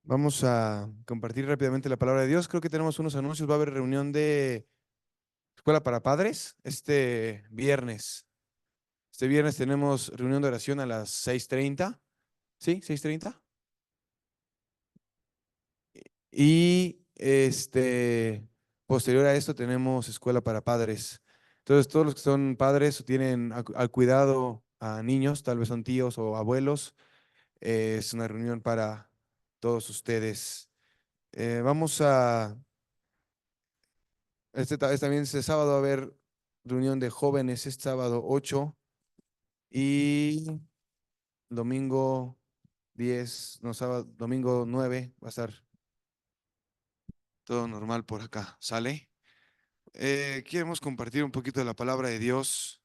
Vamos a compartir rápidamente la palabra de Dios. Creo que tenemos unos anuncios. Va a haber reunión de escuela para padres este viernes. Este viernes tenemos reunión de oración a las 6:30. ¿Sí? 6:30. Y posterior a esto tenemos escuela para padres. Entonces, todos los que son padres o tienen al cuidado a niños, tal vez son tíos o abuelos, es una reunión para todos ustedes. Vamos a también este sábado va a haber reunión de jóvenes, este sábado 8 y domingo 10, no, sábado, domingo 9 va a estar todo normal por acá, ¿sale? Queremos compartir un poquito de la palabra de Dios.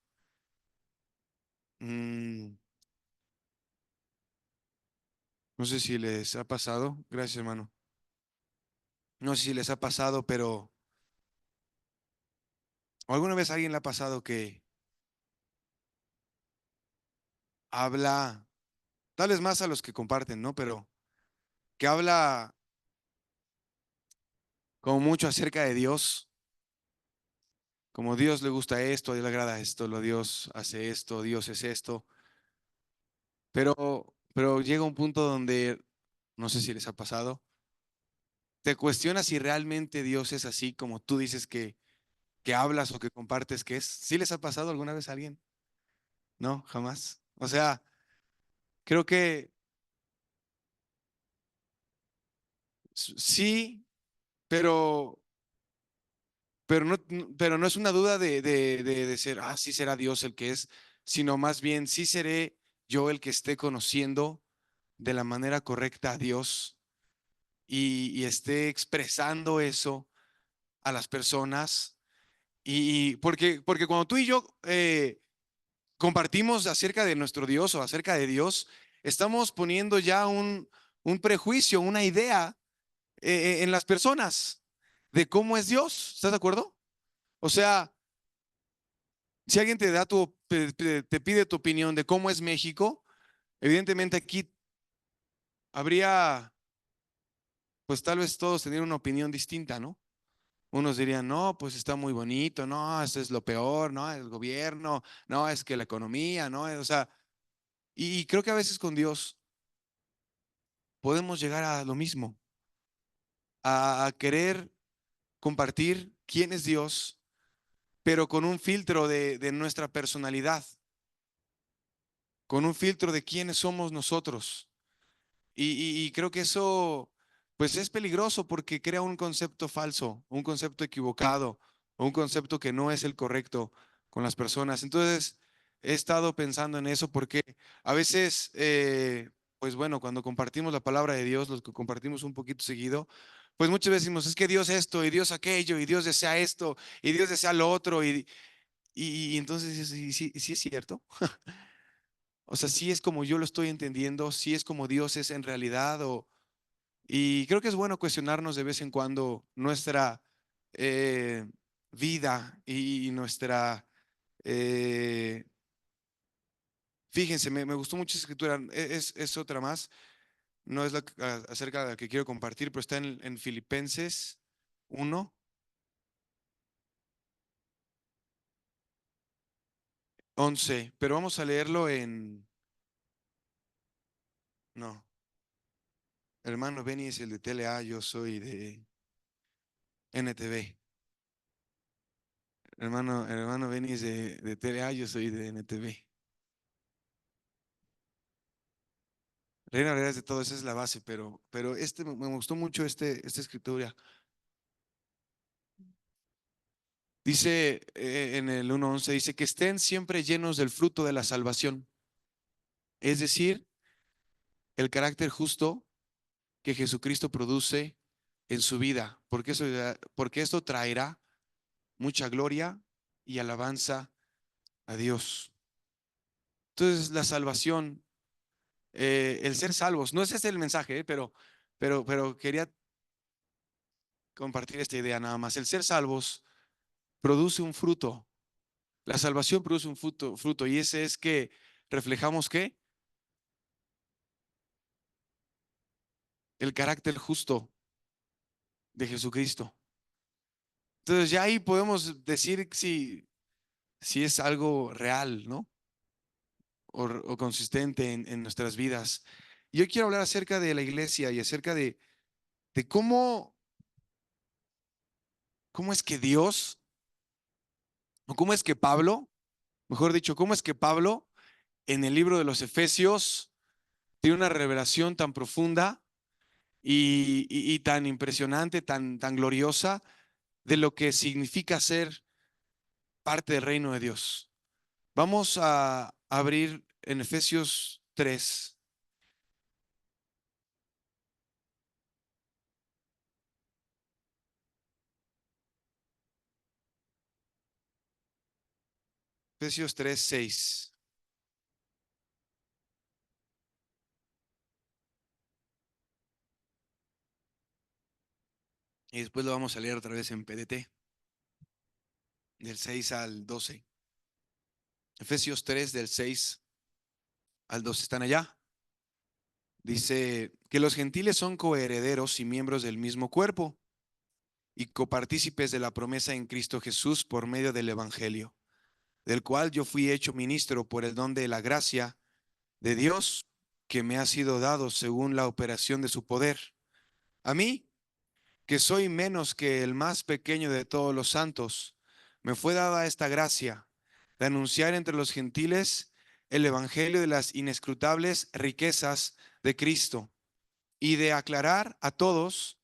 Mm, no sé si les ha pasado, gracias hermano. No sé si les ha pasado, pero ¿o alguna vez a alguien le ha pasado que habla, tal vez más a los que comparten, ¿no? Pero que habla como mucho acerca de Dios, como Dios le gusta esto, a Dios le agrada esto, lo Dios hace esto, Dios es esto, pero llega un punto donde, no sé si les ha pasado, te cuestionas si realmente Dios es así como tú dices que hablas o que compartes que es. ¿Sí les ha pasado alguna vez a alguien? No, jamás. O sea, creo que sí, pero, pero no es una duda de ser, sí será Dios el que es, sino más bien, sí seré yo el que esté conociendo de la manera correcta a Dios y esté expresando eso a las personas. Y porque cuando tú y yo compartimos acerca de nuestro Dios o acerca de Dios, estamos poniendo ya un prejuicio, una idea en las personas de cómo es Dios. ¿Estás de acuerdo? O sea, si alguien te da te pide tu opinión de cómo es México, evidentemente aquí habría, pues tal vez todos tener una opinión distinta, ¿no? Unos dirían, no, pues está muy bonito, no, eso es lo peor, no, el gobierno, no, es que la economía, no, o sea, y creo que a veces con Dios podemos llegar a lo mismo, a querer compartir quién es Dios, pero con un filtro de nuestra personalidad, con un filtro de quiénes somos nosotros. Y creo que eso, pues es peligroso porque crea un concepto falso, un concepto equivocado, o un concepto que no es el correcto con las personas. Entonces, he estado pensando en eso porque a veces, pues bueno, cuando compartimos la palabra de Dios, los que compartimos un poquito seguido, pues muchas veces decimos, es que Dios esto, y Dios aquello, y Dios desea esto, y Dios desea lo otro, y entonces sí, sí, sí es cierto. O sea, sí es como yo lo estoy entendiendo, sí es como Dios es en realidad, y creo que es bueno cuestionarnos de vez en cuando nuestra eh, vida y nuestra... eh, fíjense, me gustó mucho esa escritura, es otra más, no es acerca de la que quiero compartir, pero está en Filipenses 1, 11, pero vamos a leerlo no, hermano Benny es el de TLA, yo soy de NTV. Hermano Benny es de TLA, yo soy de NTV. Reina Valera es de todo, esa es la base, pero me gustó mucho esta escritura. Dice en el 1:11, dice que estén siempre llenos del fruto de la salvación, es decir, el carácter justo que Jesucristo produce en su vida, porque esto traerá mucha gloria y alabanza a Dios. Entonces, la salvación, el ser salvos, no es ese el mensaje, pero quería compartir esta idea nada más. El ser salvos produce un fruto. La salvación produce un fruto y ese es que reflejamos qué? el carácter justo de Jesucristo. Entonces ya ahí podemos decir si es algo real, ¿no? O consistente en nuestras vidas. Yo quiero hablar acerca de la iglesia y acerca de cómo es que Dios, o cómo es que Pablo, mejor dicho, cómo es que Pablo en el libro de los Efesios tiene una revelación tan profunda y tan impresionante, tan gloriosa de lo que significa ser parte del reino de Dios. Vamos a abrir en Efesios 3. Efesios 3, 6. Y después lo vamos a leer otra vez en PDT, del 6 al 12. Efesios 3, del 6 al 12. ¿Están allá? Dice que los gentiles son coherederos y miembros del mismo cuerpo y copartícipes de la promesa en Cristo Jesús por medio del Evangelio, del cual yo fui hecho ministro por el don de la gracia de Dios que me ha sido dado según la operación de su poder. A mí, que soy menos que el más pequeño de todos los santos, me fue dada esta gracia de anunciar entre los gentiles el evangelio de las inescrutables riquezas de Cristo y de aclarar a todos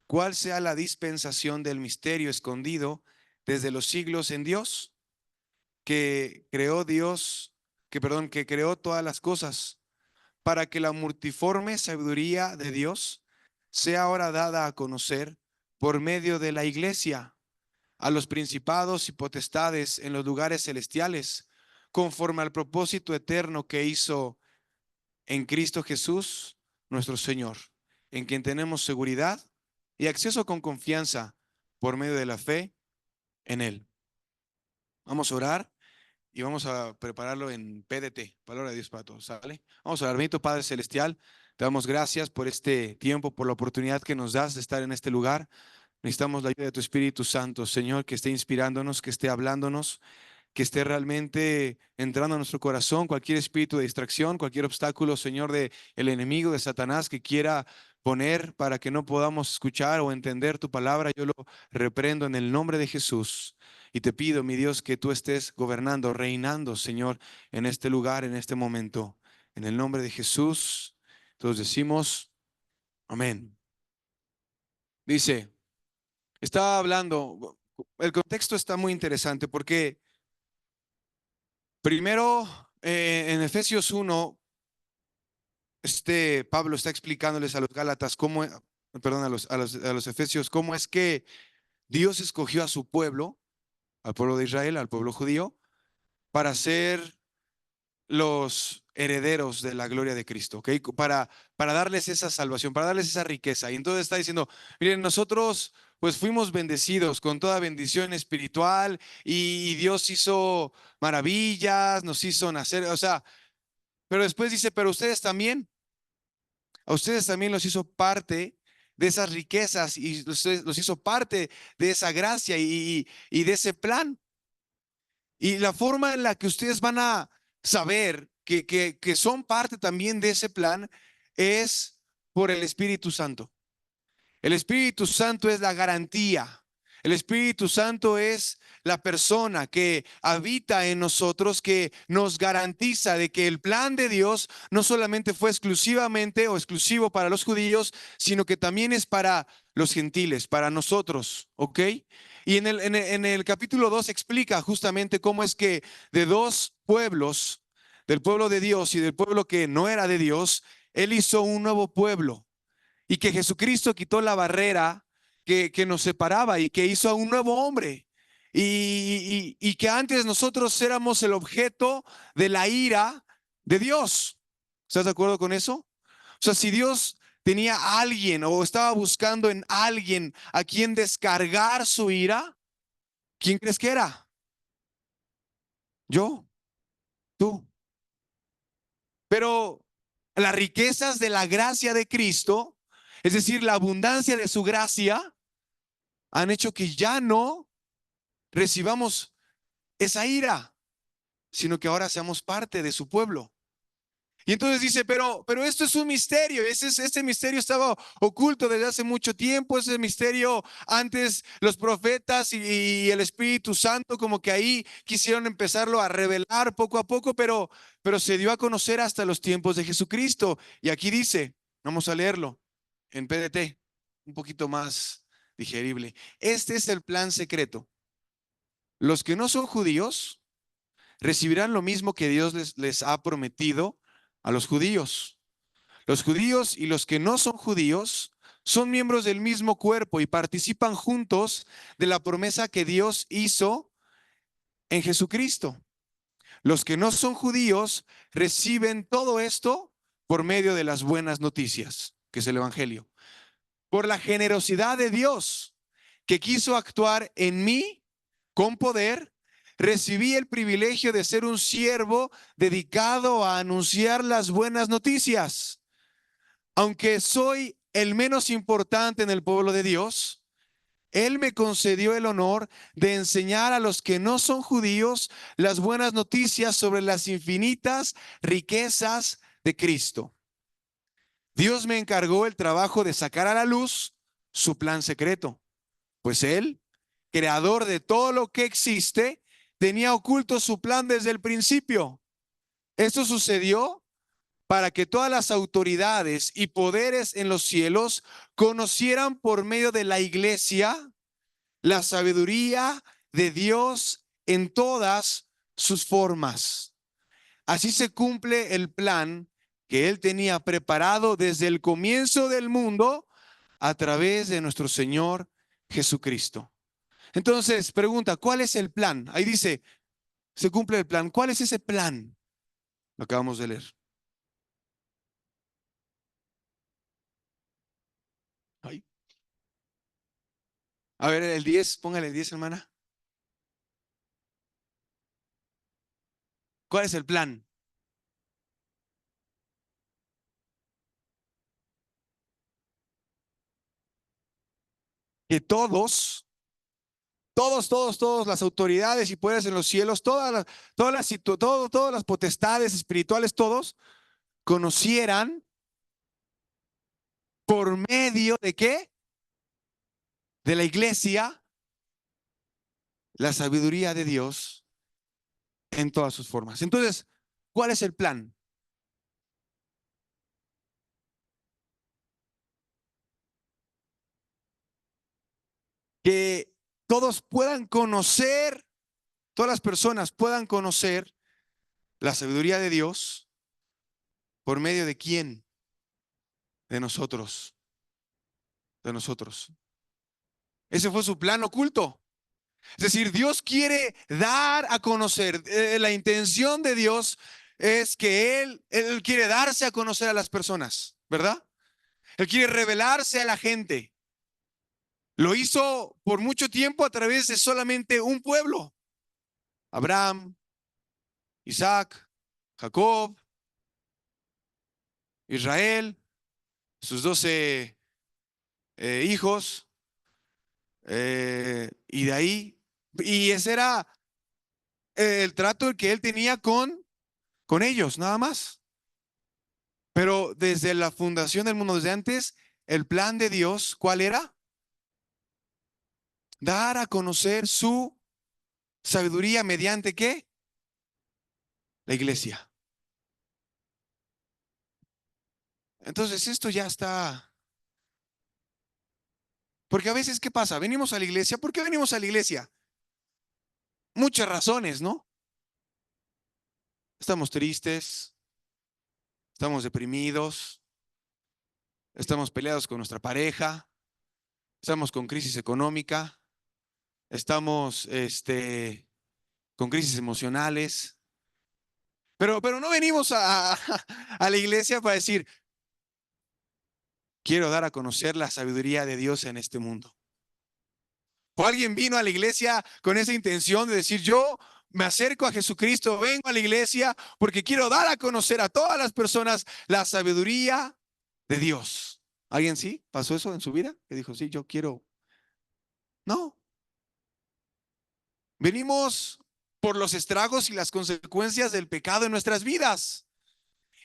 cuál sea la dispensación del misterio escondido desde los siglos en Dios, que creó Dios, que creó todas las cosas, para que la multiforme sabiduría de Dios sea ahora dada a conocer por medio de la iglesia a los principados y potestades en los lugares celestiales, conforme al propósito eterno que hizo en Cristo Jesús, nuestro Señor, en quien tenemos seguridad y acceso con confianza por medio de la fe en Él. Vamos a orar y vamos a prepararlo en PDT, Palabra de Dios para todos, ¿sale? Vamos a orar. Bendito Padre Celestial, te damos gracias por este tiempo, por la oportunidad que nos das de estar en este lugar. Necesitamos la ayuda de tu Espíritu Santo, Señor, que esté inspirándonos, que esté hablándonos, que esté realmente entrando a nuestro corazón, cualquier espíritu de distracción, cualquier obstáculo, Señor, de el enemigo, de Satanás que quiera poner para que no podamos escuchar o entender tu palabra, yo lo reprendo en el nombre de Jesús. Y te pido, mi Dios, que tú estés gobernando, reinando, Señor, en este lugar, en este momento. En el nombre de Jesús, todos decimos, amén. Dice, estaba hablando, el contexto está muy interesante porque primero, en Efesios 1, Pablo está explicándoles a los Gálatas perdón, a los Efesios, cómo es que Dios escogió a su pueblo, al pueblo de Israel, al pueblo judío, para ser los herederos de la gloria de Cristo, ¿ok? Para darles esa salvación, para darles esa riqueza. Y entonces está diciendo, miren, nosotros pues fuimos bendecidos con toda bendición espiritual y Dios hizo maravillas, nos hizo nacer, o sea, pero después dice, pero ustedes también, a ustedes también los hizo parte de esas riquezas y los hizo parte de esa gracia y de ese plan. Y la forma en la que ustedes van a saber que son parte también de ese plan es por el Espíritu Santo. El Espíritu Santo es la garantía. El Espíritu Santo es la persona que habita en nosotros, que nos garantiza de que el plan de Dios no solamente fue exclusivamente o exclusivo para los judíos, sino que también es para los gentiles, para nosotros, ¿ok? Y en el capítulo 2 explica justamente cómo es que de dos pueblos, del pueblo de Dios y del pueblo que no era de Dios, Él hizo un nuevo pueblo y que Jesucristo quitó la barrera que nos separaba y que hizo a un nuevo hombre. Y que antes nosotros éramos el objeto de la ira de Dios. ¿Estás de acuerdo con eso? O sea, si Dios tenía a alguien o estaba buscando en alguien a quien descargar su ira, ¿quién crees que era? Yo, tú. Pero las riquezas de la gracia de Cristo Es decir, la abundancia de su gracia han hecho que ya no recibamos esa ira, sino que ahora seamos parte de su pueblo. Y entonces dice, pero esto es un misterio, este misterio estaba oculto desde hace mucho tiempo, ese misterio antes los profetas y el Espíritu Santo como que ahí quisieron empezarlo a revelar poco a poco, pero se dio a conocer hasta los tiempos de Jesucristo. Y aquí dice, vamos a leerlo en PDT, un poquito más digerible. Este es el plan secreto. Los que no son judíos recibirán lo mismo que Dios les ha prometido a los judíos. Los judíos y los que no son judíos son miembros del mismo cuerpo y participan juntos de la promesa que Dios hizo en Jesucristo. Los que no son judíos reciben todo esto por medio de las buenas noticias, que es el Evangelio. Por la generosidad de Dios, que quiso actuar en mí con poder, recibí el privilegio de ser un siervo dedicado a anunciar las buenas noticias. Aunque soy el menos importante en el pueblo de Dios, Él me concedió el honor de enseñar a los que no son judíos las buenas noticias sobre las infinitas riquezas de Cristo. Dios me encargó el trabajo de sacar a la luz su plan secreto, pues Él, creador de todo lo que existe, tenía oculto su plan desde el principio. Esto sucedió para que todas las autoridades y poderes en los cielos conocieran por medio de la iglesia la sabiduría de Dios en todas sus formas. Así se cumple el plan que Él tenía preparado desde el comienzo del mundo a través de nuestro Señor Jesucristo. Entonces, pregunta, ¿cuál es el plan? Ahí dice, se cumple el plan. ¿Cuál es ese plan? Lo acabamos de leer. Ahí. A ver, el 10, póngale el 10, hermana. ¿Cuál es el plan? Que todas las autoridades y poderes en los cielos, todas las potestades espirituales, todos conocieran por medio de qué? De la iglesia, la sabiduría de Dios en todas sus formas. Entonces, ¿cuál es el plan? Que todos puedan conocer, todas las personas puedan conocer la sabiduría de Dios por medio de quién? De nosotros, de nosotros. Ese fue su plan oculto. Es decir, Dios quiere dar a conocer, la intención de Dios es que Él quiere darse a conocer a las personas, ¿verdad? Él quiere revelarse a la gente. Lo hizo por mucho tiempo a través de solamente un pueblo. Abraham, Isaac, Jacob, Israel, sus 12 hijos, y de ahí, y ese era el trato que él tenía con ellos, nada más. Pero desde la fundación del mundo, desde antes, el plan de Dios, ¿cuál era? Dar a conocer su sabiduría mediante ¿qué? La iglesia. Entonces esto ya está. Porque a veces, ¿qué pasa? Venimos a la iglesia. ¿Por qué venimos a la iglesia? Muchas razones, ¿no? Estamos tristes, estamos deprimidos, estamos peleados con nuestra pareja, estamos con crisis económica, estamos con crisis emocionales. Pero no venimos a la iglesia para decir, quiero dar a conocer la sabiduría de Dios en este mundo. O alguien vino a la iglesia con esa intención de decir, yo me acerco a Jesucristo, vengo a la iglesia porque quiero dar a conocer a todas las personas la sabiduría de Dios. ¿Alguien sí? ¿Pasó eso en su vida? Que dijo, sí, yo quiero. No, venimos por los estragos y las consecuencias del pecado en nuestras vidas.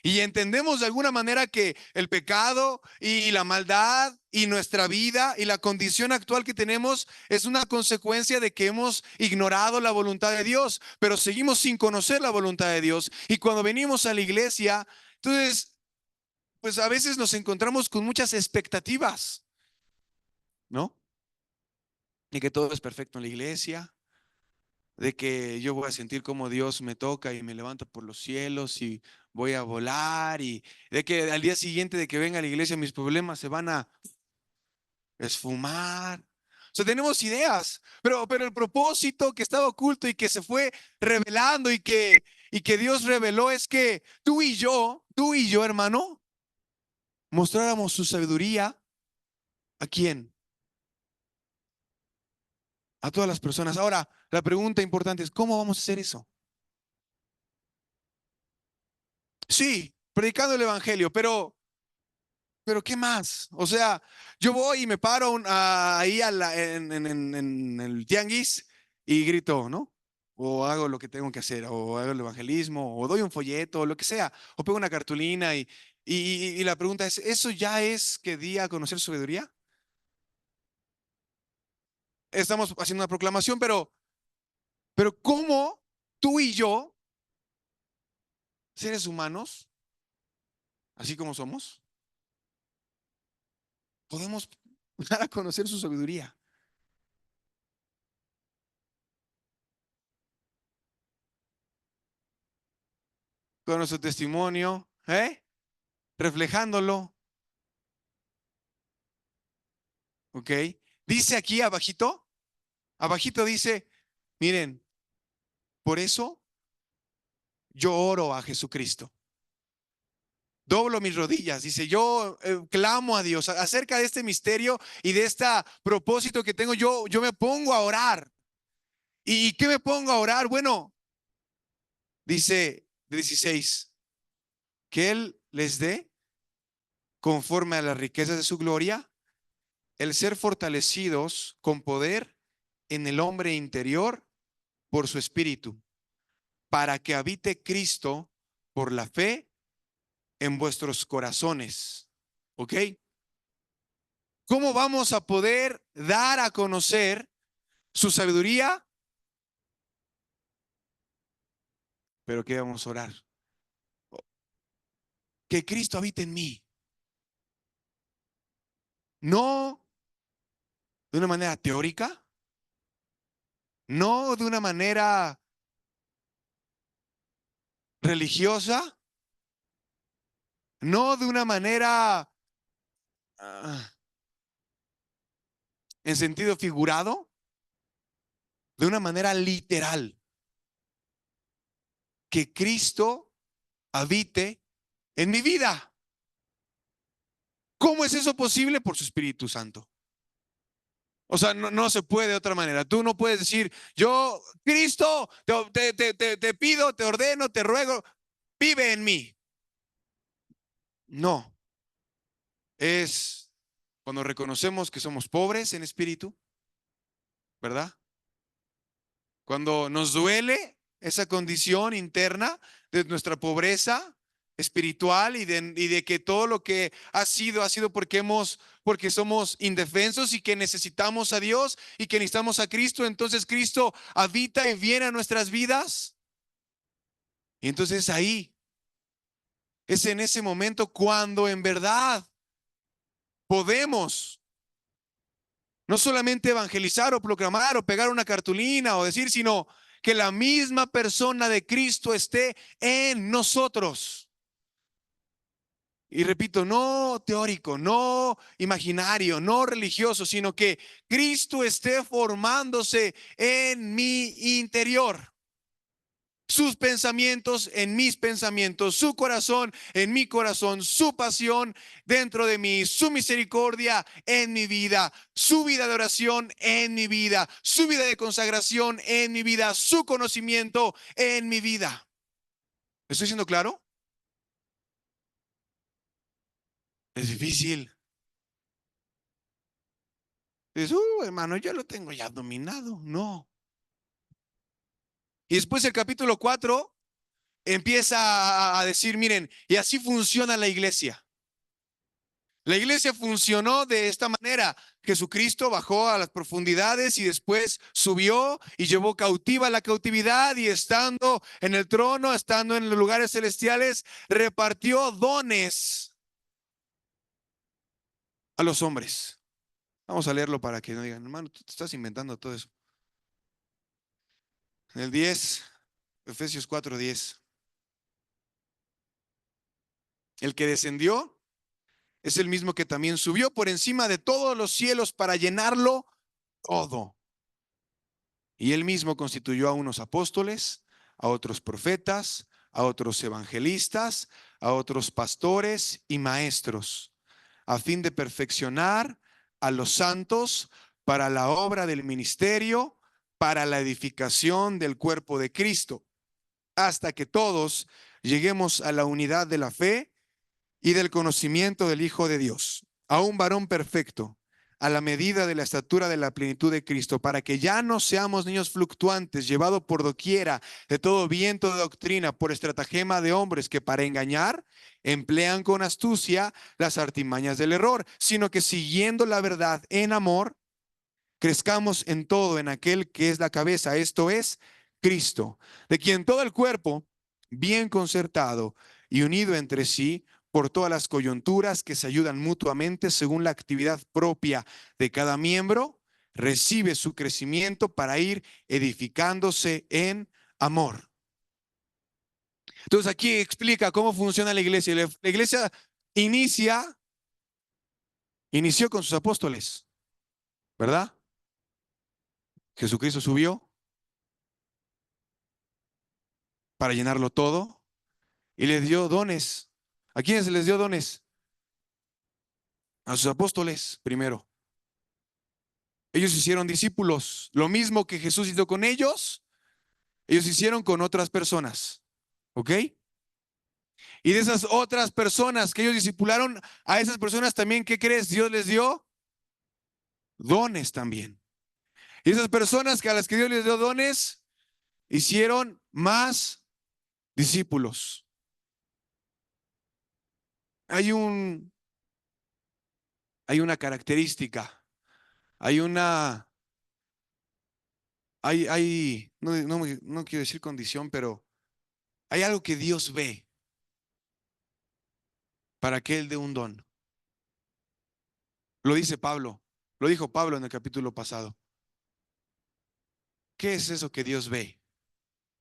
Y entendemos de alguna manera que el pecado y la maldad y nuestra vida y la condición actual que tenemos es una consecuencia de que hemos ignorado la voluntad de Dios, pero seguimos sin conocer la voluntad de Dios. Y cuando venimos a la iglesia, entonces, pues a veces nos encontramos con muchas expectativas, ¿no? De que todo es perfecto en la iglesia, de que yo voy a sentir como Dios me toca y me levanta por los cielos y voy a volar y de que al día siguiente de que venga a la iglesia mis problemas se van a esfumar. O sea, tenemos ideas, pero el propósito que estaba oculto y que se fue revelando y que Dios reveló es que tú y yo, hermano, mostráramos su sabiduría. ¿A quién? A todas las personas. Ahora, la pregunta importante es, ¿cómo vamos a hacer eso? Sí, predicando el evangelio, pero ¿qué más? O sea, yo voy y me paro ahí en el tianguis y grito, ¿no? O hago lo que tengo que hacer, o hago el evangelismo, o doy un folleto, o lo que sea, o pego una cartulina y la pregunta es, ¿eso ya es que di a conocer su sabiduría? Estamos haciendo una proclamación, pero ¿cómo tú y yo, seres humanos, así como somos, podemos dar a conocer su sabiduría? Con nuestro testimonio, ¿eh? Reflejándolo, ¿ok? Dice aquí abajito dice, miren, por eso yo oro a Jesucristo. Doblo mis rodillas, dice, yo clamo a Dios acerca de este misterio y de este propósito que tengo, yo me pongo a orar. ¿Y qué me pongo a orar? Bueno, dice 16, que Él les dé, conforme a las riquezas de su gloria, el ser fortalecidos con poder en el hombre interior por su espíritu, para que habite Cristo por la fe en vuestros corazones. ¿Ok? ¿Cómo vamos a poder dar a conocer su sabiduría? Pero que vamos a orar. Que Cristo habite en mí. No de una manera teórica, no de una manera religiosa, no de una manera ah, en sentido figurado, de una manera literal. Que Cristo habite en mi vida. ¿Cómo es eso posible? Por su Espíritu Santo. O sea, no se puede de otra manera. Tú no puedes decir, yo, Cristo, te pido, te ordeno, te ruego, vive en mí. No, es cuando reconocemos que somos pobres en espíritu, ¿verdad? Cuando nos duele esa condición interna de nuestra pobreza espiritual y de que todo lo que ha sido porque somos indefensos y que necesitamos a Dios y que necesitamos a Cristo. Entonces Cristo habita y viene a nuestras vidas. Y entonces ahí es en ese momento cuando en verdad podemos no solamente evangelizar o proclamar o pegar una cartulina o decir, sino que la misma persona de Cristo esté en nosotros. Y repito, no teórico, no imaginario, no religioso, sino que Cristo esté formándose en mi interior. Sus pensamientos en mis pensamientos, su corazón en mi corazón, su pasión dentro de mí, su misericordia en mi vida, su vida de oración en mi vida, su vida de consagración en mi vida, su conocimiento en mi vida. ¿Estoy siendo claro? Es difícil, Dices, hermano, yo lo tengo ya dominado. No. Y después el capítulo 4 empieza a decir, miren, y así funciona la iglesia. La iglesia funcionó de esta manera. Jesucristo bajó a las profundidades y después subió y llevó cautiva la cautividad y estando en el trono, estando en los lugares celestiales, repartió dones a los hombres. Vamos a leerlo para que no digan, hermano, tú te estás inventando todo eso. En el 10, Efesios 4:10. El que descendió es el mismo que también subió por encima de todos los cielos para llenarlo todo. Y él mismo constituyó a unos apóstoles, a otros profetas, a otros evangelistas, a otros pastores y maestros, a fin de perfeccionar a los santos para la obra del ministerio, para la edificación del cuerpo de Cristo, hasta que todos lleguemos a la unidad de la fe y del conocimiento del Hijo de Dios, a un varón perfecto, a la medida de la estatura de la plenitud de Cristo, para que ya no seamos niños fluctuantes, llevados por doquiera de todo viento de doctrina, por estratagema de hombres que para engañar emplean con astucia las artimañas del error, sino que siguiendo la verdad en amor, crezcamos en todo en aquel que es la cabeza, esto es Cristo, de quien todo el cuerpo, bien concertado y unido entre sí, por todas las coyunturas que se ayudan mutuamente según la actividad propia de cada miembro, recibe su crecimiento para ir edificándose en amor. Entonces aquí explica cómo funciona la iglesia. La iglesia inició con sus apóstoles, ¿verdad? Jesucristo subió para llenarlo todo y les dio dones. ¿A quiénes se les dio dones? A sus apóstoles primero. Ellos hicieron discípulos. Lo mismo que Jesús hizo con ellos hicieron con otras personas. ¿Ok? Y de esas otras personas que ellos discipularon, a esas personas también, ¿qué crees? Dios les dio dones también. Y esas personas que a las que Dios les dio dones, hicieron más discípulos. Hay un, hay una característica, hay una, no quiero decir condición, pero hay algo que Dios ve para que Él dé un don. Lo dice Pablo, lo dijo Pablo en el capítulo pasado. ¿Qué es eso que Dios ve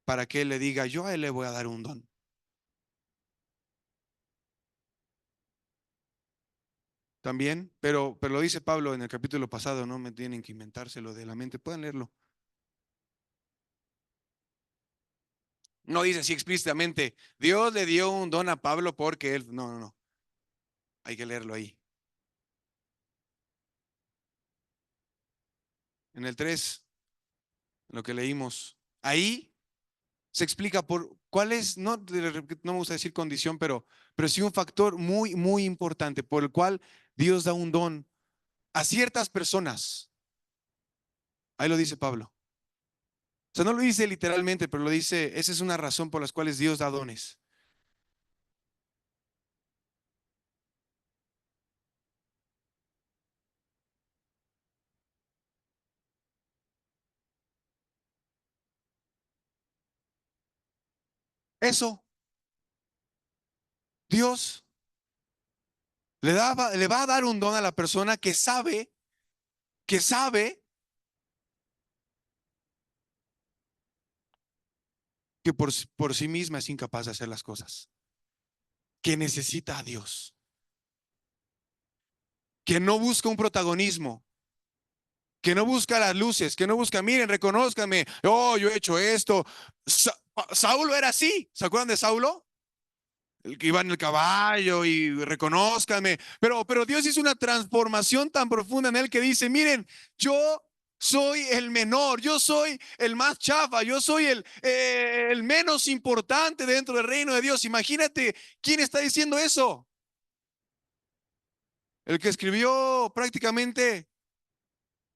para que Él le diga, yo a Él le voy a dar un don? También, pero lo dice Pablo en el capítulo pasado, no me tienen que inventárselo de la mente, pueden leerlo. No dice así explícitamente, Dios le dio un don a Pablo porque él, no, hay que leerlo ahí. En el 3, lo que leímos, ahí se explica por cuál es, no me gusta decir condición, pero sí un factor muy, muy importante por el cual Dios da un don a ciertas personas. Ahí lo dice Pablo. O sea, no lo dice literalmente, pero lo dice, esa es una razón por las cuales Dios da dones. Eso, Dios le va a dar un don a la persona que sabe que por sí misma es incapaz de hacer las cosas, que necesita a Dios, que no busca un protagonismo, que no busca las luces, que no busca, miren, reconózcanme, oh, yo he hecho esto. Saulo era así, ¿se acuerdan de Saulo? El que iba en el caballo y reconózcanme, pero Dios hizo una transformación tan profunda en él que dice, miren, yo soy el menor, yo soy el más chafa, yo soy el menos importante dentro del reino de Dios. Imagínate quién está diciendo eso. El que escribió prácticamente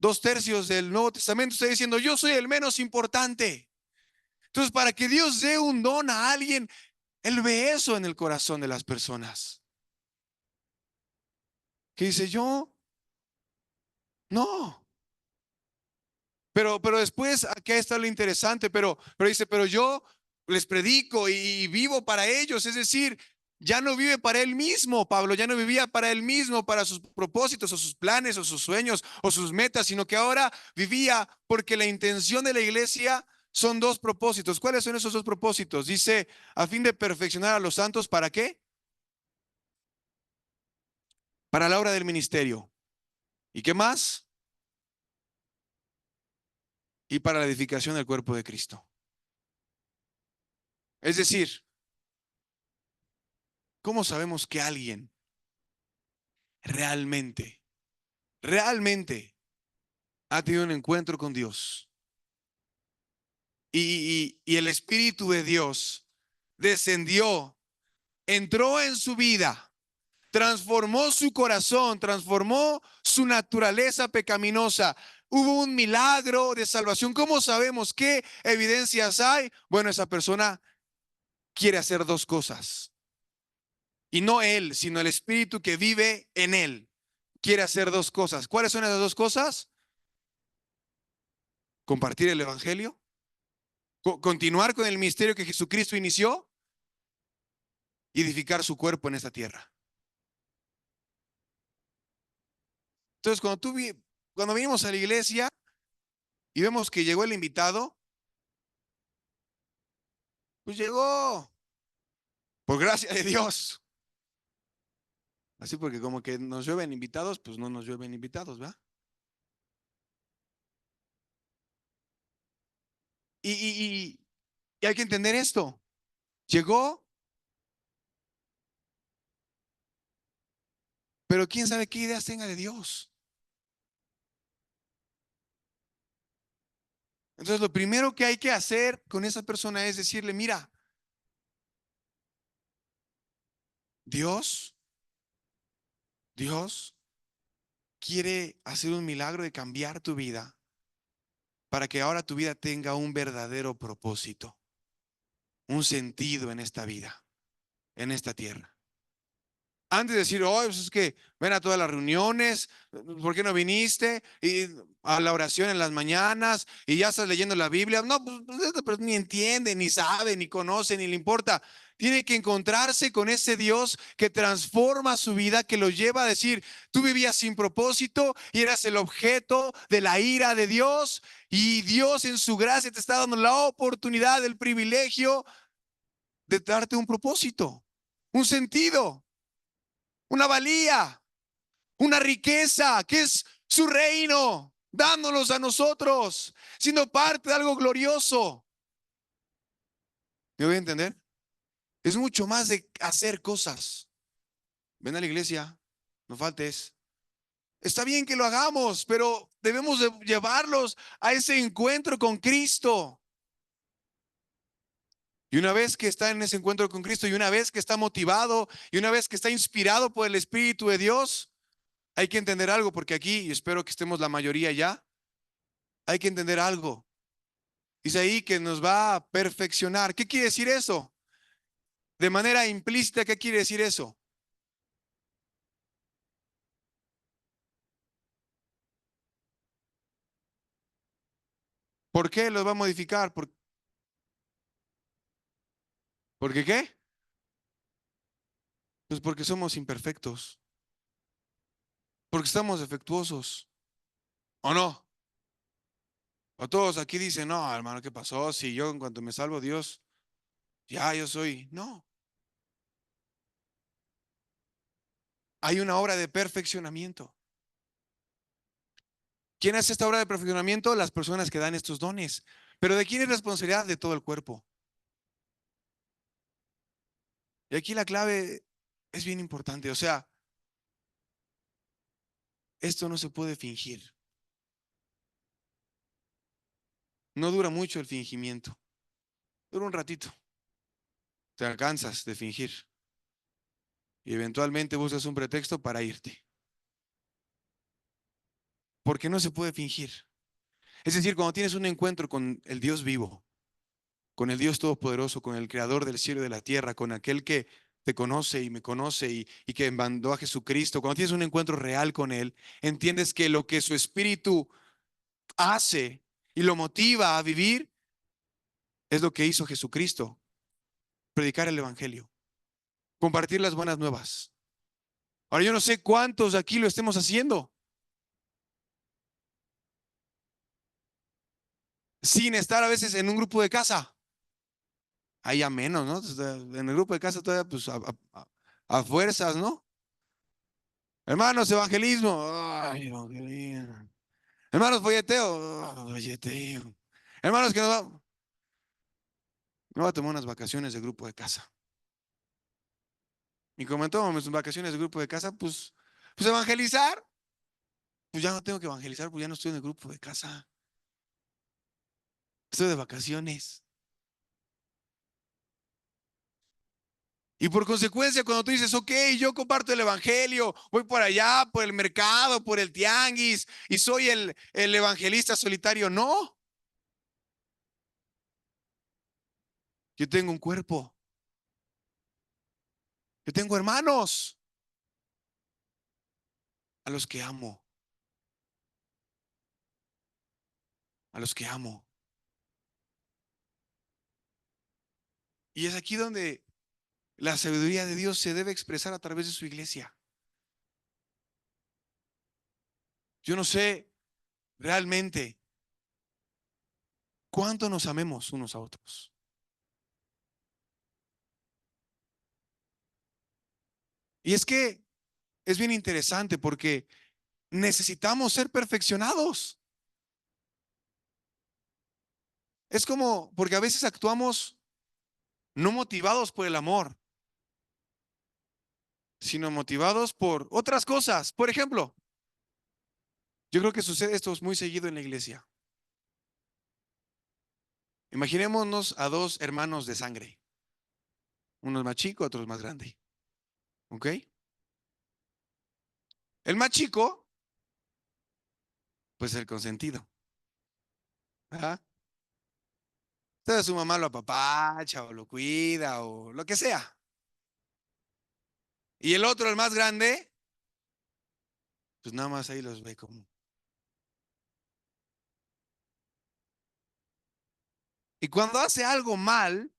2/3 del Nuevo Testamento está diciendo, yo soy el menos importante. Entonces, para que Dios dé un don a alguien, Él ve eso en el corazón de las personas. Que dice, yo, no. Pero después, acá está lo interesante, pero dice, pero yo les predico y vivo para ellos. Es decir, ya no vive para él mismo, Pablo, ya no vivía para él mismo, para sus propósitos o sus planes o sus sueños o sus metas, sino que ahora vivía porque la intención de la iglesia son dos propósitos. ¿Cuáles son esos dos propósitos? Dice, a fin de perfeccionar a los santos, ¿para qué? Para la obra del ministerio. ¿Y qué más? Y para la edificación del cuerpo de Cristo. Es decir, ¿cómo sabemos que alguien realmente ha tenido un encuentro con Dios y el Espíritu de Dios descendió, entró en su vida, transformó su corazón, transformó su naturaleza pecaminosa? Hubo un milagro de salvación. ¿Cómo sabemos? ¿Qué evidencias hay? Bueno, esa persona quiere hacer dos cosas. Y no él, sino el Espíritu que vive en él. Quiere hacer dos cosas. ¿Cuáles son esas dos cosas? Compartir el Evangelio, continuar con el misterio que Jesucristo inició y edificar su cuerpo en esta tierra. Entonces, cuando venimos a la iglesia y vemos que llegó el invitado, pues llegó por gracia de Dios. Así porque como que nos llueven invitados, pues no nos llueven invitados, ¿verdad? Y, y, y, y hay que entender esto. Llegó, pero quién sabe qué ideas tenga de Dios. Entonces, lo primero que hay que hacer con esa persona es decirle, mira, Dios, Dios quiere hacer un milagro de cambiar tu vida para que ahora tu vida tenga un verdadero propósito, un sentido en esta vida, en esta tierra. Antes de decir, oh, pues es que ven a todas las reuniones, ¿por qué no viniste? Y a la oración en las mañanas y ya estás leyendo la Biblia. No, pues ni entiende, ni sabe, ni conoce, ni le importa. Tiene que encontrarse con ese Dios que transforma su vida, que lo lleva a decir, tú vivías sin propósito y eras el objeto de la ira de Dios, y Dios en su gracia te está dando la oportunidad, el privilegio de darte un propósito, un sentido, una valía, una riqueza que es su reino, dándonos a nosotros, siendo parte de algo glorioso. ¿Me voy a entender? Es mucho más de hacer cosas. Ven a la iglesia, no faltes. Está bien que lo hagamos, pero debemos de llevarlos a ese encuentro con Cristo. Y una vez que está en ese encuentro con Cristo, y una vez que está motivado, y una vez que está inspirado por el Espíritu de Dios, hay que entender algo, porque aquí, y espero que estemos la mayoría ya, hay que entender algo. Dice ahí que nos va a perfeccionar. ¿Qué quiere decir eso? De manera implícita, ¿qué quiere decir eso? ¿Por qué los va a modificar? ¿Por qué qué? Pues porque somos imperfectos, porque estamos defectuosos, ¿o no? O todos aquí dicen, no, hermano, ¿qué pasó? Si yo en cuanto me salvo Dios, ya yo soy. No, hay una obra de perfeccionamiento. ¿Quién hace esta obra de perfeccionamiento? Las personas que dan estos dones. Pero ¿de quién es responsabilidad? De todo el cuerpo. Y aquí la clave es bien importante. O sea, esto no se puede fingir. No dura mucho el fingimiento. Dura un ratito. Te alcanzas de fingir. Y eventualmente buscas un pretexto para irte. porque no se puede fingir. Es decir, cuando tienes un encuentro con el Dios vivo, con el Dios todopoderoso, con el creador del cielo y de la tierra, con aquel que te conoce y me conoce y que mandó a Jesucristo, cuando tienes un encuentro real con Él, entiendes que lo que su espíritu hace y lo motiva a vivir es lo que hizo Jesucristo, predicar el Evangelio, compartir las buenas nuevas. Ahora yo no sé cuántos aquí lo estemos haciendo sin estar a veces en un grupo de casa. Ahí a menos, ¿no? O sea, en el grupo de casa todavía pues a fuerzas, ¿no? Hermanos, evangelismo. Ay, evangelismo. Hermanos, folleteo. Folleteo. Hermanos, que no va a tomar unas vacaciones de grupo de casa. Y como tomo mis vacaciones de grupo de casa, pues evangelizar. Pues ya no tengo que evangelizar, pues ya no estoy en el grupo de casa. Estoy de vacaciones. Y por consecuencia, cuando tú dices, ok, yo comparto el evangelio, voy por allá, por el mercado, por el tianguis, y soy el evangelista solitario, no. Yo tengo un cuerpo, yo tengo hermanos a los que amo, a los que amo. Y es aquí donde la sabiduría de Dios se debe expresar a través de su iglesia. Yo no sé realmente cuánto nos amemos unos a otros. Y es que es bien interesante porque necesitamos ser perfeccionados. Es como, porque a veces actuamos no motivados por el amor, sino motivados por otras cosas. Por ejemplo, yo creo que sucede esto muy seguido en la iglesia. Imaginémonos a dos hermanos de sangre, uno más chico, otro más grande. ¿Ok? El más chico, pues el consentido. ¿Verdad? Entonces su mamá lo apapacha o lo cuida o lo que sea. Y el otro, el más grande, pues nada más ahí los ve como. Y cuando hace algo mal,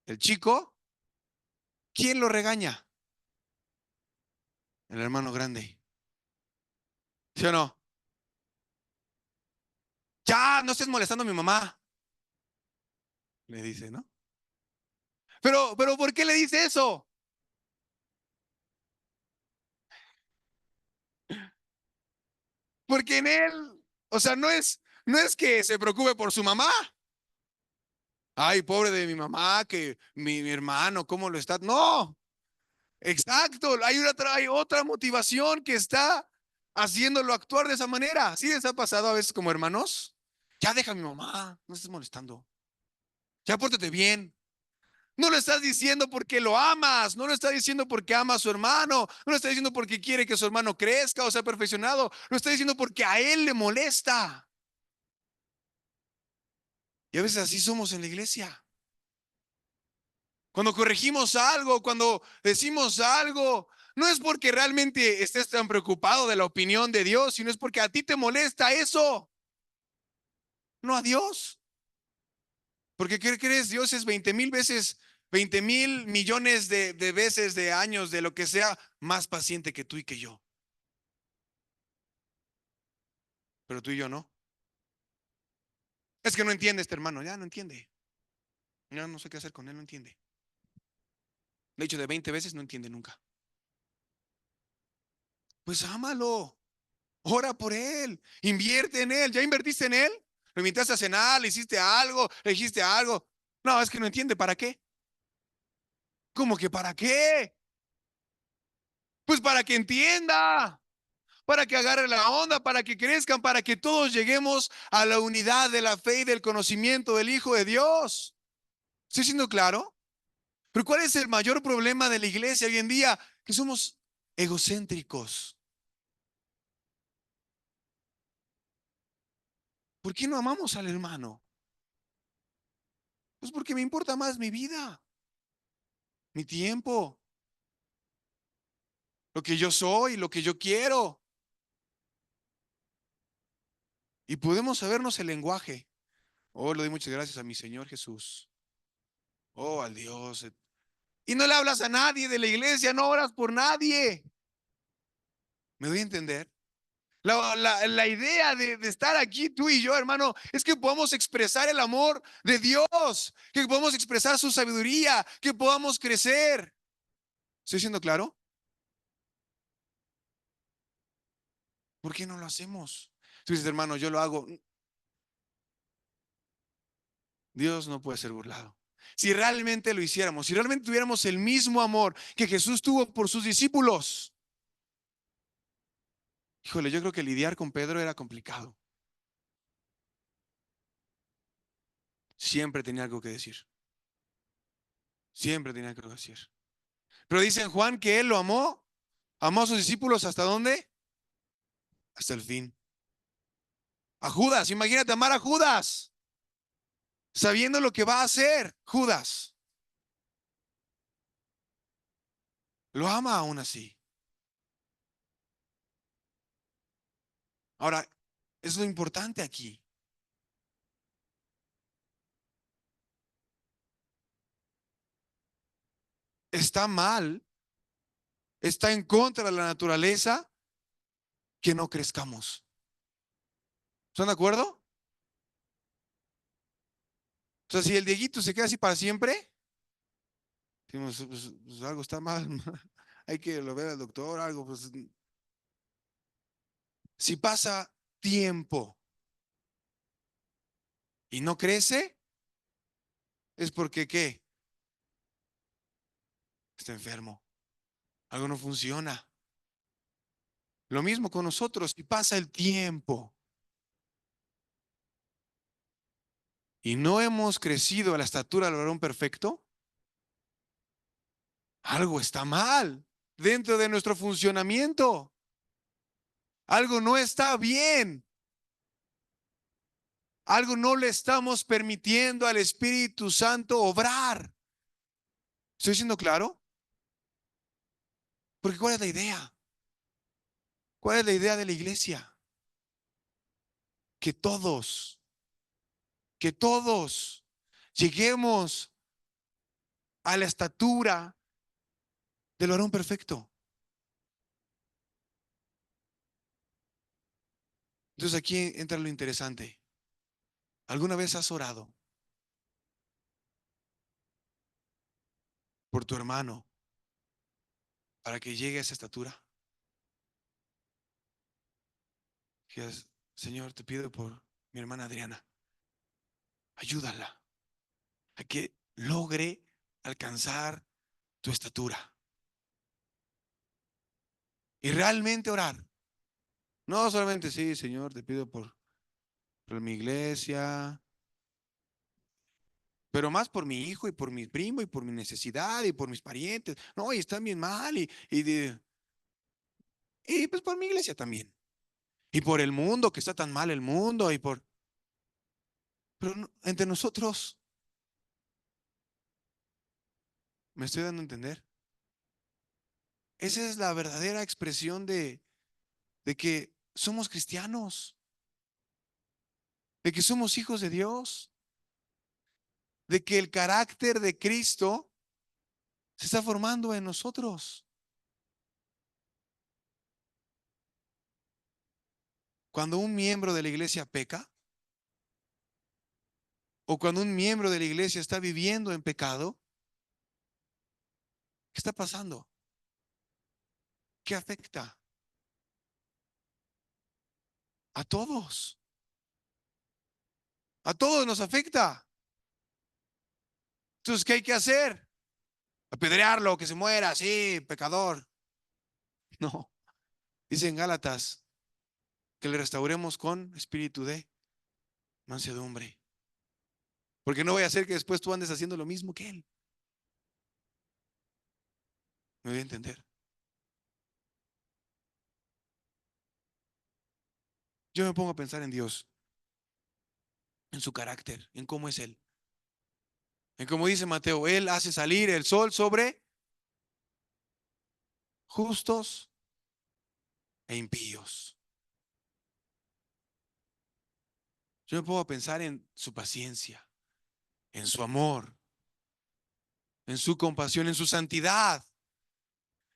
el chico, ¿quién lo regaña? El hermano grande. ¿Sí o no? Ya, no estés molestando a mi mamá, le dice, ¿no? Pero, ¿por qué le dice eso? Porque en él, o sea, no es que se preocupe por su mamá. Ay, pobre de mi mamá, que mi hermano, ¿cómo lo está? No, exacto. Hay otra motivación que está haciéndolo actuar de esa manera. ¿Sí les ha pasado a veces como hermanos? Ya deja a mi mamá, no estés molestando. Ya pórtate bien. No lo estás diciendo porque lo amas, no lo está diciendo porque ama a su hermano, no lo está diciendo porque quiere que su hermano crezca o sea perfeccionado, lo está diciendo porque a él le molesta. Y a veces así somos en la iglesia. Cuando corregimos algo, cuando decimos algo, no es porque realmente estés tan preocupado de la opinión de Dios, sino es porque a ti te molesta eso, no a Dios. Porque ¿qué crees? Dios es 20,000 veces, 20,000 millones de veces, de años, de lo que sea, más paciente que tú y que yo. Pero tú y yo no. Es que no entiende este hermano, ya no entiende. Ya no sé qué hacer con él, no entiende. De hecho, de 20 veces no entiende nunca. Pues ámalo, ora por él, invierte en él. ¿Ya invertiste en él? ¿Lo invitaste a cenar? ¿Le hiciste algo? ¿Le dijiste algo? No, es que no entiende, ¿para qué? ¿Cómo que para qué? Pues para que entienda, para que agarre la onda, para que crezcan, para que todos lleguemos a la unidad de la fe y del conocimiento del Hijo de Dios. ¿Estoy siendo claro? Pero ¿cuál es el mayor problema de la iglesia hoy en día? Que somos egocéntricos. ¿Por qué no amamos al hermano? Pues porque me importa más mi vida, mi tiempo, lo que yo soy, lo que yo quiero. Y podemos sabernos el lenguaje. Oh, le doy muchas gracias a mi Señor Jesús. Oh, al Dios. Y no le hablas a nadie de la iglesia, no oras por nadie. ¿Me doy a entender? La idea de estar aquí tú y yo, hermano, es que podamos expresar el amor de Dios, que podamos expresar su sabiduría, que podamos crecer. ¿Estoy siendo claro? ¿Por qué no lo hacemos? Tú dices, hermano, yo lo hago. Dios no puede ser burlado. Si realmente lo hiciéramos, si realmente tuviéramos el mismo amor que Jesús tuvo por sus discípulos, híjole, yo creo que lidiar con Pedro era complicado. Siempre tenía algo que decir. Siempre tenía algo que decir. Pero dice en Juan que él lo amó, amó a sus discípulos ¿hasta dónde? Hasta el fin. A Judas, imagínate amar a Judas, sabiendo lo que va a hacer Judas. Lo ama aún así. Ahora, es lo importante aquí. Está mal, está en contra de la naturaleza que no crezcamos. ¿Están de acuerdo? O sea, si el Dieguito se queda así para siempre, decimos, pues algo está mal, hay que lo ver al doctor, algo, pues. Si pasa tiempo y no crece, es porque ¿qué? Está enfermo, algo no funciona. Lo mismo con nosotros, si pasa el tiempo y no hemos crecido a la estatura del varón perfecto, algo está mal dentro de nuestro funcionamiento. Algo no está bien. Algo no le estamos permitiendo al Espíritu Santo obrar. ¿Estoy siendo claro? Porque ¿cuál es la idea? ¿Cuál es la idea de la iglesia? Que todos, que todos lleguemos a la estatura del varón perfecto. Entonces aquí entra lo interesante. ¿Alguna vez has orado por tu hermano para que llegue a esa estatura? Que es, Señor, te pido por mi hermana Adriana, ayúdala a que logre alcanzar tu estatura. Y realmente orar. No solamente, sí, Señor, te pido por mi iglesia, pero más por mi hijo y por mi primo y por mi necesidad y por mis parientes. No, y están bien mal y pues por mi iglesia también. Y por el mundo, que está tan mal el mundo pero entre nosotros, me estoy dando a entender. Esa es la verdadera expresión de que somos cristianos, de que somos hijos de Dios, de que el carácter de Cristo se está formando en nosotros. Cuando un miembro de la iglesia peca o cuando un miembro de la iglesia está viviendo en pecado, ¿qué está pasando? ¿Qué afecta? A todos. A todos nos afecta. Entonces, ¿qué hay que hacer? Apedrearlo, que se muera, sí, pecador. No. Dice en Gálatas que le restauremos con espíritu de mansedumbre. Porque no voy a hacer que después tú andes haciendo lo mismo que él. Me voy a entender. Yo me pongo a pensar en Dios. en su carácter, en cómo es Él. En como dice Mateo, Él hace salir el sol sobre justos e impíos. Yo me pongo a pensar en su paciencia, en su amor, en su compasión, en su santidad,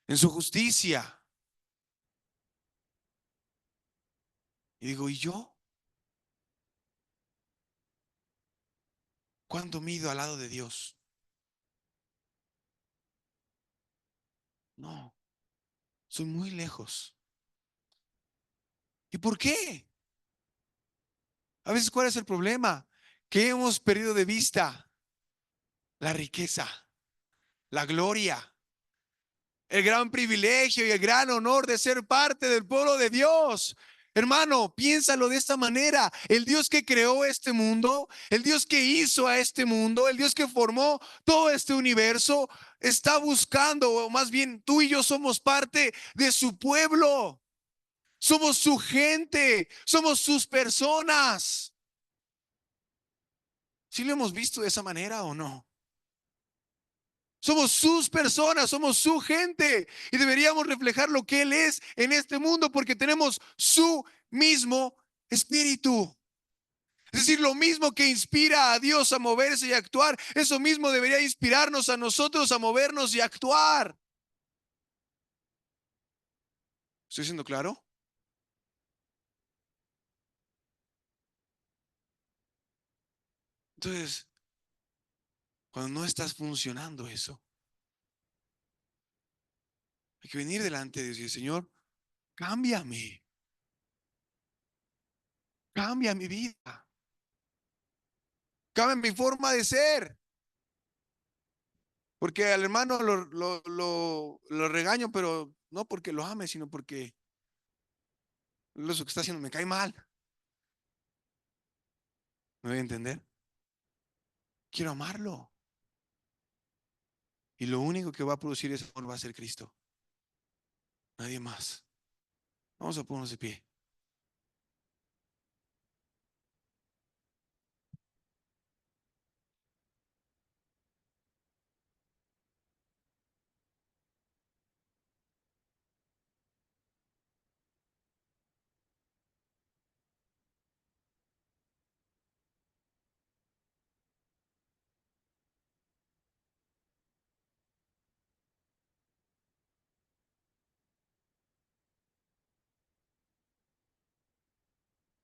en su justicia. Y digo, ¿y yo? ¿Cuándo mido al lado de Dios? No, soy muy lejos. ¿Y por qué? A veces, ¿cuál es el problema? Que hemos perdido de vista la riqueza, la gloria, el gran privilegio y el gran honor de ser parte del pueblo de Dios. Hermano, piénsalo de esta manera. El Dios que creó este mundo, el Dios que hizo a este mundo, el Dios que formó todo este universo, está buscando, o más bien tú y yo somos parte de su pueblo. Somos su gente, somos sus personas. ¿Sí lo hemos visto de esa manera o no? Somos sus personas, somos su gente y deberíamos reflejar lo que Él es en este mundo porque tenemos su mismo espíritu. Es decir, lo mismo que inspira a Dios a moverse y a actuar, eso mismo debería inspirarnos a nosotros a movernos y a actuar. ¿Estoy siendo claro? Entonces, cuando no estás funcionando eso, hay que venir delante de Dios y decir, Señor, cámbiame, cambia mi vida, cambia mi forma de ser. Porque al hermano lo regaño, pero no porque lo ame, sino porque lo que está haciendo me cae mal. ¿Me voy a entender? Quiero amarlo. Y lo único que va a producir ese amor va a ser Cristo. Nadie más. Vamos a ponernos de pie.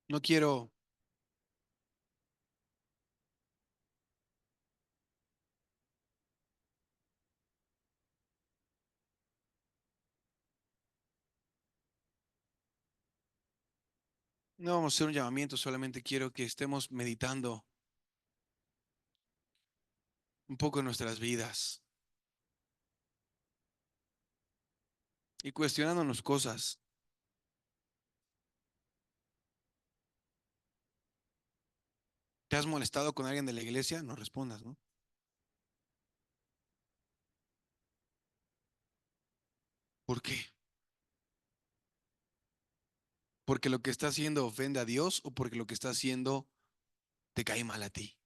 No quiero, no vamos a hacer un llamamiento, solamente quiero que estemos meditando un poco en nuestras vidas y cuestionándonos cosas. ¿Te has molestado con alguien de la iglesia? No respondas, ¿no? ¿Por qué? ¿Porque lo que está haciendo ofende a Dios o porque lo que está haciendo te cae mal a ti?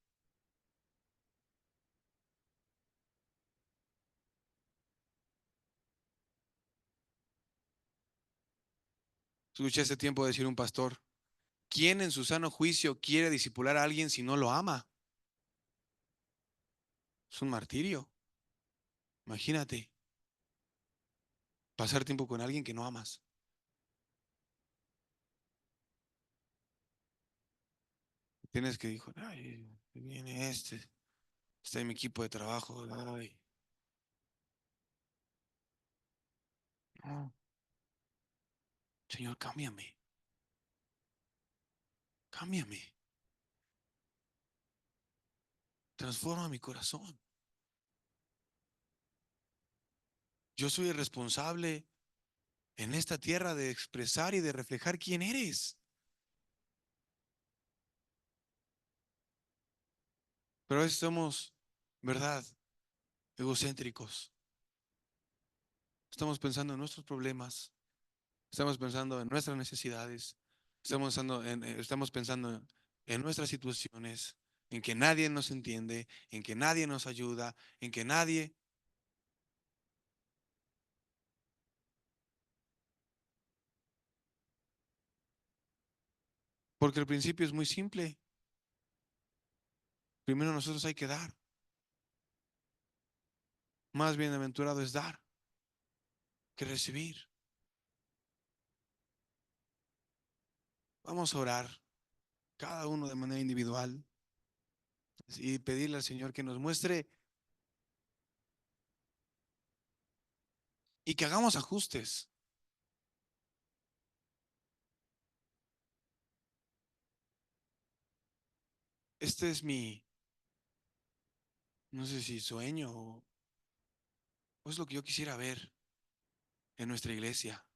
Escuché hace tiempo decir un pastor, ¿quién en su sano juicio quiere disipular a alguien si no lo ama? Es un martirio. Imagínate, pasar tiempo con alguien que no amas. Tienes que dijo, ay, viene este, está en mi equipo de trabajo. Ay, no, Señor, cámbiame, cámbiame, transforma mi corazón. Yo soy el responsable en esta tierra de expresar y de reflejar quién eres. Pero a veces somos, ¿verdad? Egocéntricos. Estamos pensando en nuestros problemas, estamos pensando en nuestras necesidades, estamos pensando en nuestras situaciones, en que nadie nos entiende, en que nadie nos ayuda, en que nadie, porque el principio es muy simple. Primero nosotros hay que dar. Más bienaventurado es dar que recibir. Vamos a orar cada uno de manera individual y pedirle al Señor que nos muestre y que hagamos ajustes. Este es mi, no sé si sueño o es lo que yo quisiera ver en nuestra iglesia.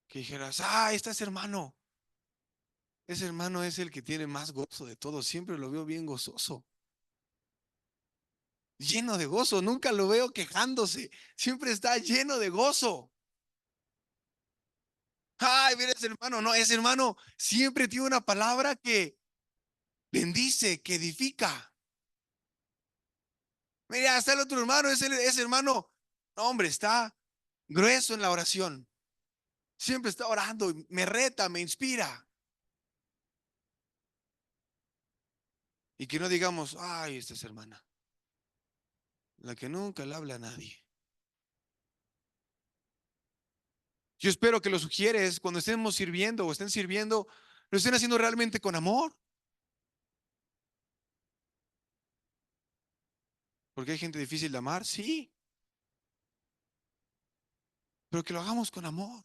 Que dijeras, ah, este es hermano. Ese hermano es el que tiene más gozo de todos. Siempre lo veo bien gozoso, lleno de gozo. Nunca lo veo quejándose. Siempre está lleno de gozo. Ay, mira ese hermano. No, ese hermano siempre tiene una palabra que bendice, que edifica. Mira, hasta el otro hermano, ese hermano, no, hombre, está grueso en la oración. Siempre está orando, me reta, me inspira. Y que no digamos, ay, esta es hermana, la que nunca le habla a nadie. Yo espero que los sugieres cuando estemos sirviendo o estén sirviendo, lo estén haciendo realmente con amor. Porque hay gente difícil de amar, sí, pero que lo hagamos con amor.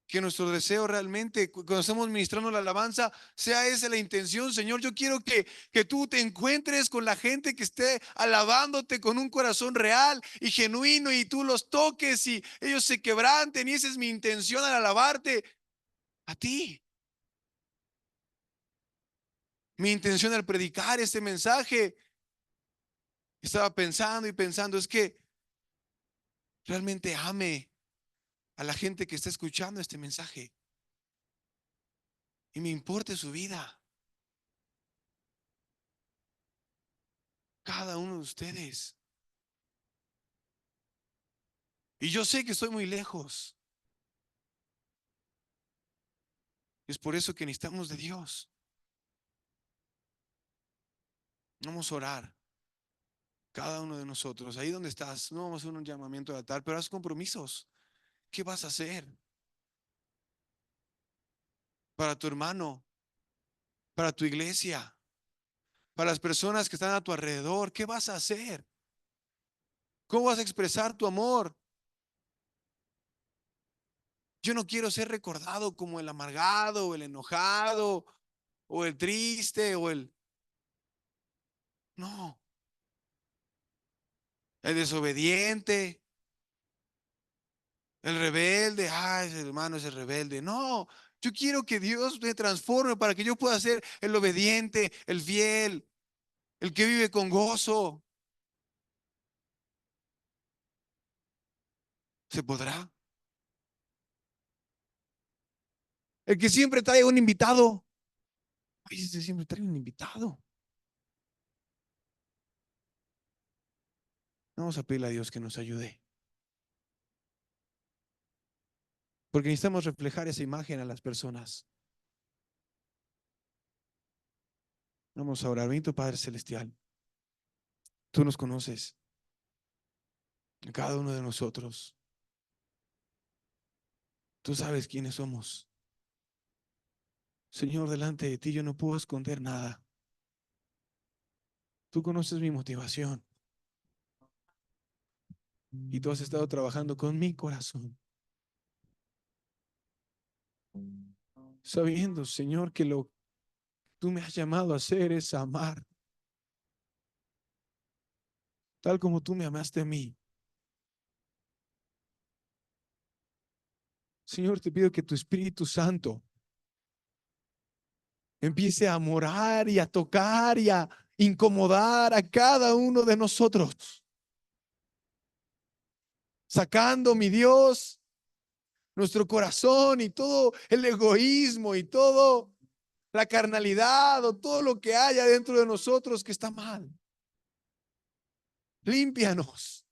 Que nuestro deseo realmente, cuando estamos ministrando la alabanza, sea esa la intención, Señor. Yo quiero que tú te encuentres con la gente que esté alabándote con un corazón real y genuino y tú los toques y ellos se quebranten y esa es mi intención al alabarte a ti. Mi intención al predicar este mensaje, estaba pensando y pensando, es que realmente ame a la gente que está escuchando este mensaje y me importe su vida, cada uno de ustedes. Y yo sé que estoy muy lejos. Es por eso que necesitamos de Dios. Vamos a orar, cada uno de nosotros. Ahí donde estás, no vamos a hacer un llamamiento de altar, pero haz compromisos. ¿Qué vas a hacer para tu hermano, para tu iglesia, para las personas que están a tu alrededor? ¿Qué vas a hacer? ¿Cómo vas a expresar tu amor? Yo no quiero ser recordado como el amargado o el enojado o el triste o el... No, el desobediente, el rebelde. Ay, ese hermano es el rebelde. No, yo quiero que Dios me transforme para que yo pueda ser el obediente, el fiel, el que vive con gozo. ¿Se podrá? El que siempre trae un invitado. Ay, ese siempre trae un invitado. Vamos a pedirle a Dios que nos ayude. Porque necesitamos reflejar esa imagen a las personas. Vamos a orar. Bendito Padre Celestial. Tú nos conoces, a cada uno de nosotros. Tú sabes quiénes somos. Señor, delante de ti yo no puedo esconder nada. Tú conoces mi motivación y tú has estado trabajando con mi corazón, sabiendo, Señor, que lo que tú me has llamado a hacer es amar, tal como tú me amaste a mí. Señor, te pido que tu Espíritu Santo empiece a morar y a tocar y a incomodar a cada uno de nosotros, sacando, mi Dios, nuestro corazón y todo el egoísmo y todo la carnalidad o todo lo que haya dentro de nosotros que está mal. Límpianos.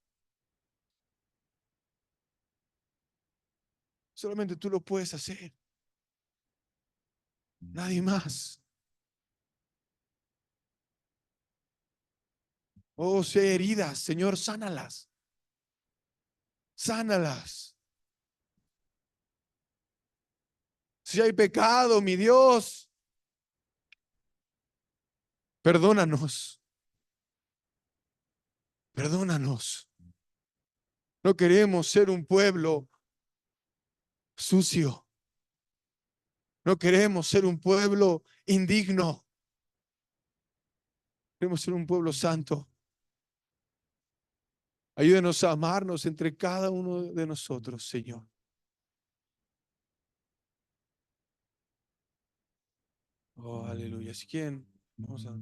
Solamente tú lo puedes hacer. Nadie más. Oh, si hay heridas, Señor, sánalas. Sánalas. Si hay pecado, mi Dios, perdónanos. Perdónanos. No queremos ser un pueblo sucio. No queremos ser un pueblo indigno. Queremos ser un pueblo santo. Ayúdenos a amarnos entre cada uno de nosotros, Señor. Oh, aleluya. Si quieren, vamos a